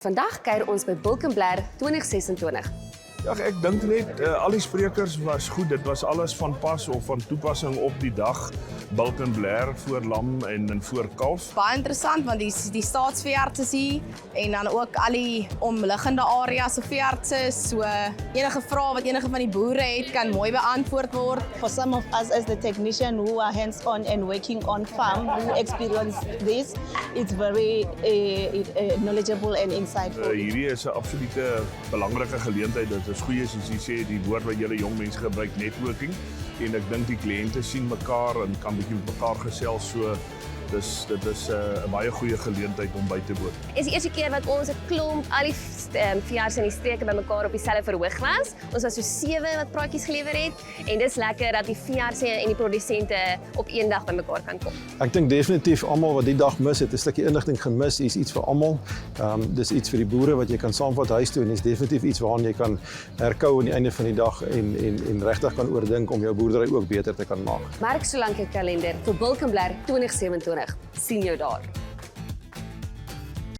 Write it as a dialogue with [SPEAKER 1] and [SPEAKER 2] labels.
[SPEAKER 1] Vandag kuier ons by Bulk & Blair 2026.
[SPEAKER 2] Ja, ek dink net al die sprekers was goed. Dit was alles van pas of van toepassing op die dag. Bulk & Blair voor lam en voor kalf.
[SPEAKER 3] Baie interessant want die staatsveearts is hier en dan ook al die omliggende areas se veeartse. So enige vrae wat enige van die boere het kan mooi beantwoord word.
[SPEAKER 4] For some of us as the technician who are hands-on and working on farm, who experience this, it's very knowledgeable and insightful.
[SPEAKER 2] Hierdie is 'n absolute belangrike geleentheid. Dit is goeie soos jy sê, die woord wat julle jong mense gebruik, networking. En ek dink die kliënte sien mekaar en kan bietjie met mekaar gesels, so dit is 'n baie goeie geleentheid om by te woon.
[SPEAKER 1] Is die eerste keer wat ons 'n klomp al die veeartse in die streke bymekaar op dieselfde verhoog was. Ons was so 7 wat praatjies gelewer het en dis lekker dat die veeartse en die produsente op een dag bymekaar kan kom.
[SPEAKER 5] Ek dink definitief almal wat die dag mis het 'n stukkie inligting gemis, is iets vir almal. Dis iets vir die boere wat jy kan saamvat huis toe en is definitief iets waaraan jy kan herkou aan die einde van die dag en regtig kan oordink om jou boerdery ook beter te kan maak.
[SPEAKER 1] Merk solank jou kalender vir Bulk & Blair 2027. Sien jou daar.